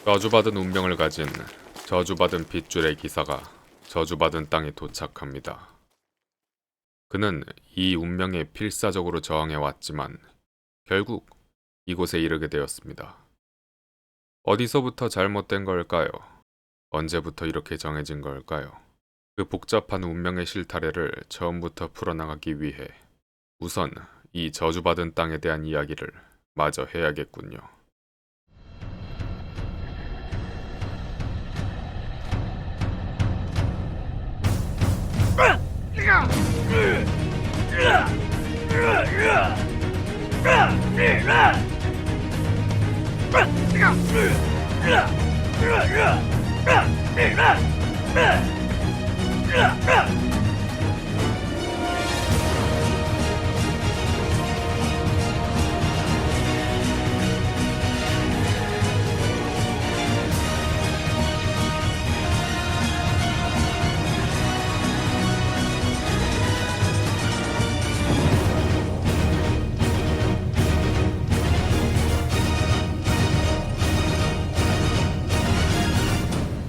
저주받은 운명을 가진 저주받은 빗줄의 기사가 저주받은 땅에 도착합니다. 그는 이 운명에 필사적으로 저항해 왔지만 결국 이곳에 이르게 되었습니다. 어디서부터 잘못된 걸까요? 언제부터 이렇게 정해진 걸까요? 그 복잡한 운명의 실타래를 처음부터 풀어나가기 위해 우선 이 저주받은 땅에 대한 이야기를 마저 해야겠군요.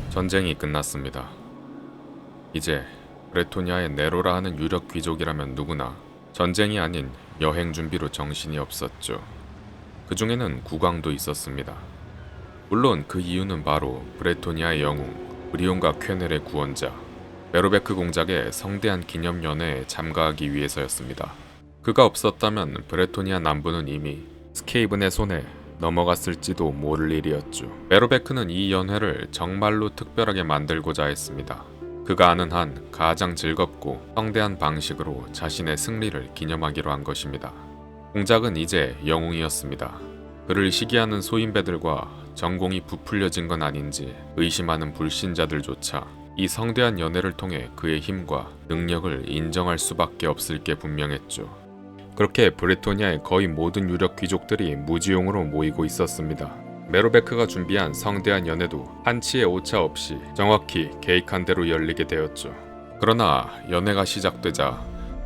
전쟁이 끝났습니다. 이제 브레토니아의 네로라 하는 유력 귀족이라면 누구나 전쟁이 아닌 여행 준비로 정신이 없었죠. 그 중에는 국왕도 있었습니다. 물론 그 이유는 바로 브레토니아의 영웅 브리온과 쾌넬의 구원자 메로베크 공작의 성대한 기념연회에 참가하기 위해서였습니다. 그가 없었다면 브레토니아 남부는 이미 스케이븐의 손에 넘어갔을지도 모를 일이었죠. 메로베크는 이 연회를 정말로 특별하게 만들고자 했습니다. 그가 아는 한 가장 즐겁고 성대한 방식으로 자신의 승리를 기념하기로 한 것입니다. 공작은 이제 영웅이었습니다. 그를 시기하는 소인배들과 전공이 부풀려진 건 아닌지 의심하는 불신자들조차 이 성대한 연회를 통해 그의 힘과 능력을 인정할 수밖에 없을 게 분명했죠. 그렇게 브레토니아의 거의 모든 유력 귀족들이 무지용으로 모이고 있었습니다. 메로베크가 준비한 성대한 연회도 한치의 오차 없이 정확히 계획한 대로 열리게 되었죠. 그러나 연회가 시작되자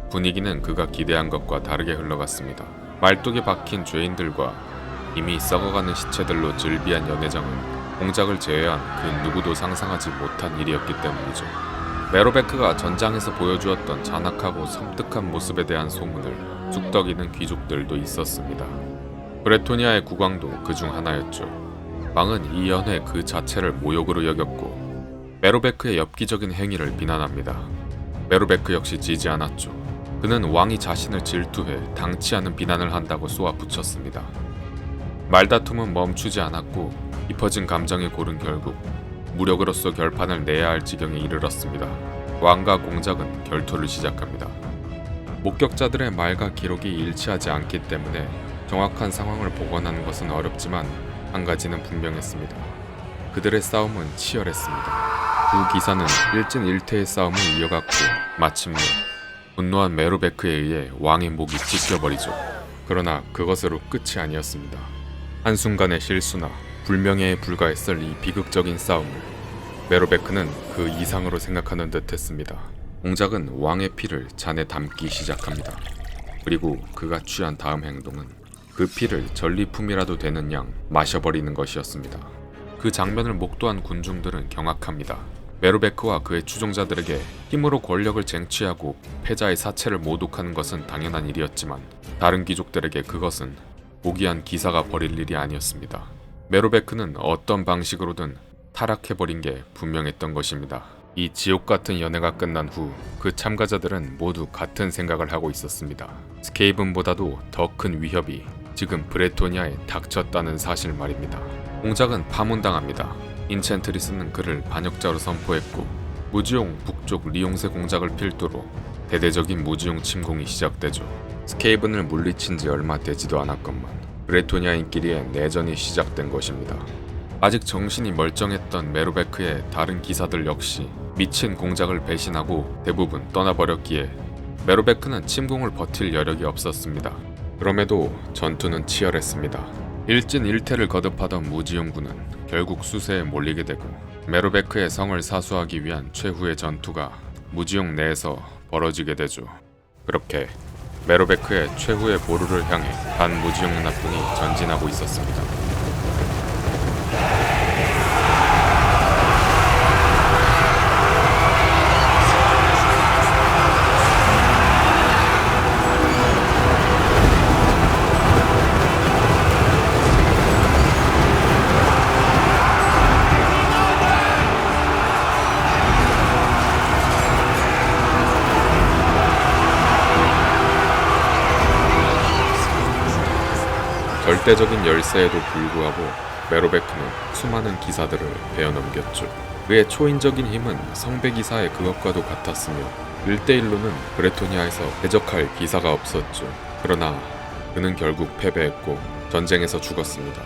분위기는 그가 기대한 것과 다르게 흘러갔습니다. 말뚝에 박힌 죄인들과 이미 썩어가는 시체들로 즐비한 연회장은 공작을 제외한 그 누구도 상상하지 못한 일이었기 때문이죠. 메로베크가 전장에서 보여주었던 잔악하고 섬뜩한 모습에 대한 소문을 쑥덕이는 귀족들도 있었습니다. 브레토니아의 국왕도 그 중 하나였죠. 왕은 이 연회 그 자체를 모욕으로 여겼고 메로베크의 엽기적인 행위를 비난합니다. 메로베크 역시 지지 않았죠. 그는 왕이 자신을 질투해 당치 않은 비난을 한다고 쏘아붙였습니다. 말다툼은 멈추지 않았고 깊어진 감정이 고른 결국 무력으로서 결판을 내야 할 지경에 이르렀습니다. 왕과 공작은 결투를 시작합니다. 목격자들의 말과 기록이 일치하지 않기 때문에 정확한 상황을 복원하는 것은 어렵지만 한 가지는 분명했습니다. 그들의 싸움은 치열했습니다. 두 기사는 일진일퇴의 싸움을 이어갔고 마침내 분노한 메로베크에 의해 왕의 목이 찢겨버리죠. 그러나 그것으로 끝이 아니었습니다. 한순간의 실수나 불명예에 불과했을 이 비극적인 싸움을 메로베크는 그 이상으로 생각하는 듯 했습니다. 공작은 왕의 피를 잔에 담기 시작합니다. 그리고 그가 취한 다음 행동은 그 피를 전리품이라도 되는 양 마셔버리는 것이었습니다. 그 장면을 목도한 군중들은 경악합니다. 메로베크와 그의 추종자들에게 힘으로 권력을 쟁취하고 패자의 사체를 모독하는 것은 당연한 일이었지만 다른 귀족들에게 그것은 고귀한 기사가 벌일 일이 아니었습니다. 메로베크는 어떤 방식으로든 타락해버린 게 분명했던 것입니다. 이 지옥 같은 연회가 끝난 후 그 참가자들은 모두 같은 생각을 하고 있었습니다. 스케이븐보다도 더 큰 위협이 지금 브레토니아에 닥쳤다는 사실 말입니다. 공작은 파문당합니다. 인챈트리스는 그를 반역자로 선포했고 무지용 북쪽 리옹세 공작을 필두로 대대적인 무지용 침공이 시작되죠. 스케이븐을 물리친 지 얼마 되지도 않았건만 브레토니아인끼리의 내전이 시작된 것입니다. 아직 정신이 멀쩡했던 메로베크의 다른 기사들 역시 미친 공작을 배신하고 대부분 떠나버렸기에 메로베크는 침공을 버틸 여력이 없었습니다. 그럼에도 전투는 치열했습니다. 일진일퇴를 거듭하던 무지용군은 결국 수세에 몰리게 되고 메로베크의 성을 사수하기 위한 최후의 전투가 무지용 내에서 벌어지게 되죠. 그렇게 메로베크의 최후의 보루를 향해 반 무지용 나뿐이 전진하고 있었습니다. 절대적인 열세에도 불구하고 메로베크는 수많은 기사들을 베어넘겼죠. 그의 초인적인 힘은 성배기사의 그것과도 같았으며 1대1로는 브레토니아에서 대적할 기사가 없었죠. 그러나 그는 결국 패배했고 전쟁에서 죽었습니다.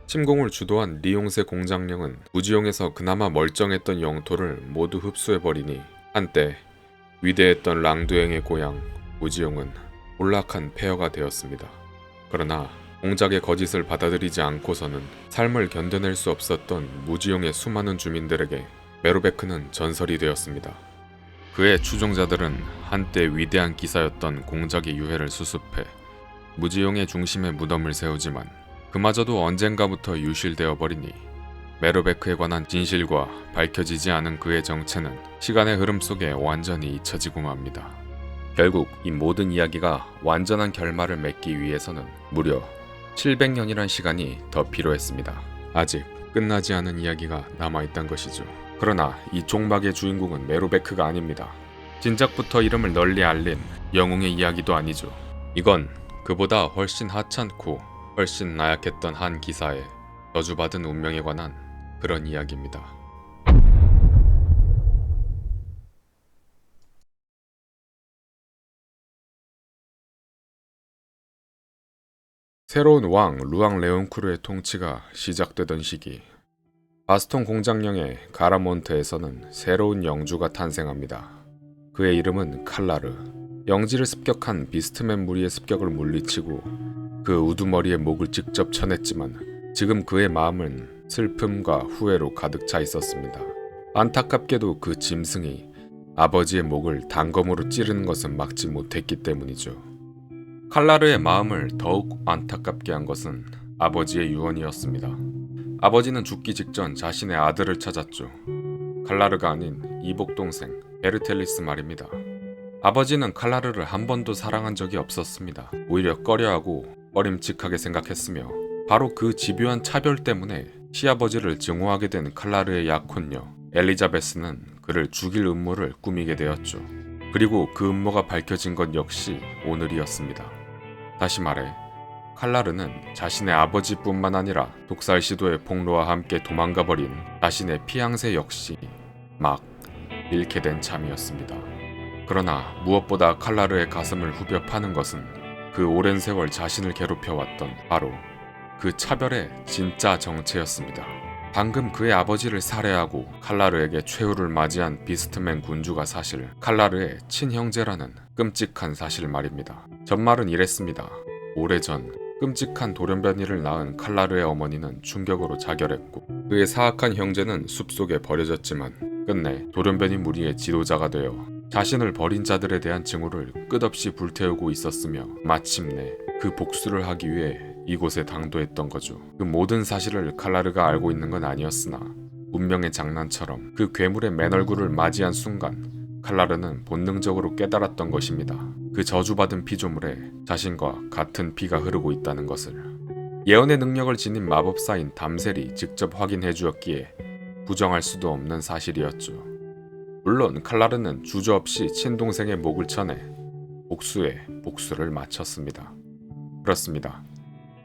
침공을 주도한 리옹세 공장령은 무지용에서 그나마 멀쩡했던 영토를 모두 흡수해버리니 한때 위대했던 랑두eng의 고향 무지용은 몰락한 폐허가 되었습니다. 그러나 공작의 거짓을 받아들이지 않고서는 삶을 견뎌낼 수 없었던 무지용의 수많은 주민들에게 메로베크는 전설이 되었습니다. 그의 추종자들은 한때 위대한 기사였던 공작의 유해를 수습해 무지용의 중심에 무덤을 세우지만 그마저도 언젠가부터 유실되어 버리니 메로베크에 관한 진실과 밝혀지지 않은 그의 정체는 시간의 흐름 속에 완전히 잊혀지고 맙니다. 결국 이 모든 이야기가 완전한 결말을 맺기 위해서는 무려 700년이란 시간이 더 필요했습니다. 아직 끝나지 않은 이야기가 남아있단 것이죠. 그러나 이 종막의 주인공은 메로베크가 아닙니다. 진작부터 이름을 널리 알린 영웅의 이야기도 아니죠. 이건 그보다 훨씬 하찮고 훨씬 나약했던 한 기사의 저주받은 운명에 관한 그런 이야기입니다. 새로운 왕 루앙 레온쿠르의 통치가 시작되던 시기, 바스톤 공장령의 가라몬트에서는 새로운 영주가 탄생합니다. 그의 이름은 칼라르. 영지를 습격한 비스트맨 무리의 습격을 물리치고 그 우두머리에 목을 직접 쳐냈지만 지금 그의 마음은 슬픔과 후회로 가득 차 있었습니다. 안타깝게도 그 짐승이 아버지의 목을 단검으로 찌르는 것은 막지 못했기 때문이죠. 칼라르의 마음을 더욱 안타깝게 한 것은 아버지의 유언이었습니다. 아버지는 죽기 직전 자신의 아들을 찾았죠. 칼라르가 아닌 이복 동생 베르텔리스 말입니다. 아버지는 칼라르를 한 번도 사랑한 적이 없었습니다. 오히려 꺼려하고 꺼림칙하게 생각했으며 바로 그 집요한 차별 때문에 시아버지를 증오하게 된 칼라르의 약혼녀 엘리자베스는 그를 죽일 음모를 꾸미게 되었죠. 그리고 그 음모가 밝혀진 것 역시 오늘이었습니다. 다시 말해 칼라르는 자신의 아버지뿐만 아니라 독살 시도의 폭로와 함께 도망가버린 자신의 피앙새 역시 막 잃게 된 참이었습니다. 그러나 무엇보다 칼라르의 가슴을 후벼 파는 것은 그 오랜 세월 자신을 괴롭혀왔던 바로 그 차별의 진짜 정체였습니다. 방금 그의 아버지를 살해하고 칼라르에게 최후를 맞이한 비스트맨 군주가 사실 칼라르의 친형제라는 끔찍한 사실 말입니다. 전말은 이랬습니다. 오래전 끔찍한 돌연변이를 낳은 칼라르의 어머니는 충격으로 자결했고 그의 사악한 형제는 숲속에 버려졌지만 끝내 돌연변이 무리의 지도자가 되어 자신을 버린 자들에 대한 증오를 끝없이 불태우고 있었으며 마침내 그 복수를 하기 위해 이곳에 당도했던 거죠. 그 모든 사실을 칼라르가 알고 있는 건 아니었으나 운명의 장난처럼 그 괴물의 맨 얼굴을 맞이한 순간 칼라르는 본능적으로 깨달았던 것입니다. 그 저주받은 피조물에 자신과 같은 피가 흐르고 있다는 것을. 예언의 능력을 지닌 마법사인 담셀이 직접 확인해 주었기에 부정할 수도 없는 사실이었죠. 물론 칼라르는 주저없이 친동생의 목을 쳐내 복수에 복수를 마쳤습니다. 그렇습니다.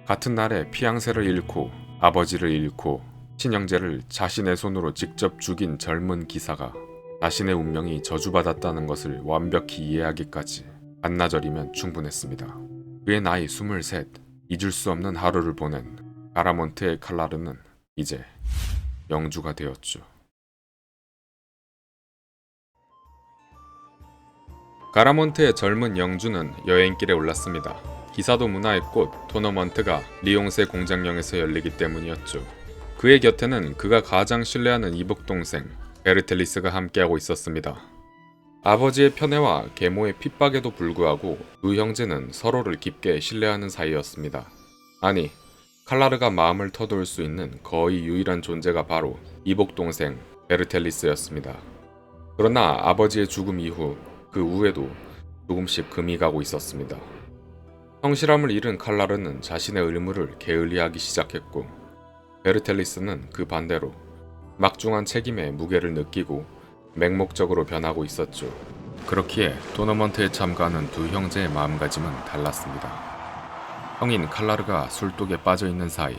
같은 날에 피앙새를 잃고 아버지를 잃고 친형제를 자신의 손으로 직접 죽인 젊은 기사가 자신의 운명이 저주받았다는 것을 완벽히 이해하기까지 반나절이면 충분했습니다. 그의 나이 23, 잊을 수 없는 하루를 보낸 가라몬트의 칼라르는 이제 영주가 되었죠. 가라몬트의 젊은 영주는 여행길에 올랐습니다. 기사도 문화의 꽃 토너먼트가 리옹세 공장령에서 열리기 때문이었죠. 그의 곁에는 그가 가장 신뢰하는 이복 동생 베르텔리스가 함께하고 있었습니다. 아버지의 편애와 계모의 핍박에도 불구하고 두 형제는 서로를 깊게 신뢰하는 사이였습니다. 아니, 칼라르가 마음을 터놓을 수 있는 거의 유일한 존재가 바로 이복 동생 베르텔리스였습니다. 그러나 아버지의 죽음 이후 그 후에도 조금씩 금이 가고 있었습니다. 성실함을 잃은 칼라르는 자신의 의무를 게을리하기 시작했고 베르텔리스는 그 반대로 막중한 책임의 무게를 느끼고 맹목적으로 변하고 있었죠. 그렇기에 토너먼트에 참가하는 두 형제의 마음가짐은 달랐습니다. 형인 칼라르가 술독에 빠져 있는 사이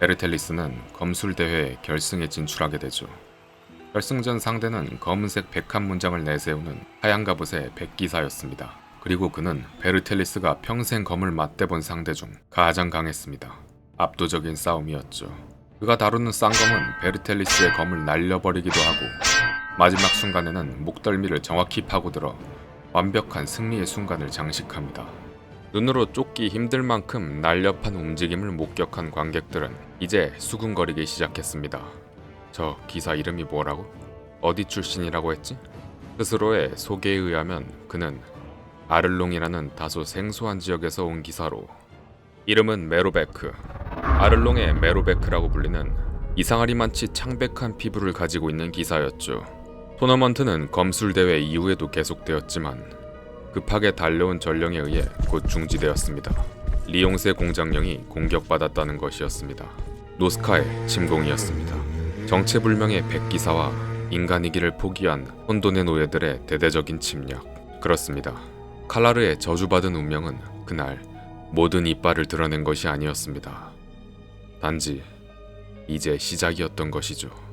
베르텔리스는 검술 대회 결승에 진출하게 되죠. 결승전 상대는 검은색 백합 문장을 내세우는 하얀 갑옷의 백기사였습니다. 그리고 그는 베르텔리스가 평생 검을 맞대본 상대 중 가장 강했습니다. 압도적인 싸움이었죠. 그가 다루는 쌍검은 베르텔리스의 검을 날려버리기도 하고 마지막 순간에는 목덜미를 정확히 파고들어 완벽한 승리의 순간을 장식합니다. 눈으로 쫓기 힘들 만큼 날렵한 움직임을 목격한 관객들은 이제 수군거리기 시작했습니다. 저 기사 이름이 뭐라고? 어디 출신이라고 했지? 스스로의 소개에 의하면 그는 아를롱이라는 다소 생소한 지역에서 온 기사로 이름은 메로베크, 아를롱의 메로베크라고 불리는 이상하리만치 창백한 피부를 가지고 있는 기사였죠. 토너먼트는 검술대회 이후에도 계속되었지만 급하게 달려온 전령에 의해 곧 중지되었습니다. 리용세 공장령이 공격받았다는 것이었습니다. 노스카의 침공이었습니다. 정체불명의 백기사와 인간이기를 포기한 혼돈의 노예들의 대대적인 침략. 그렇습니다. 칼라르의 저주받은 운명은 그날 모든 이빨을 드러낸 것이 아니었습니다. 단지 이제 시작이었던 것이죠.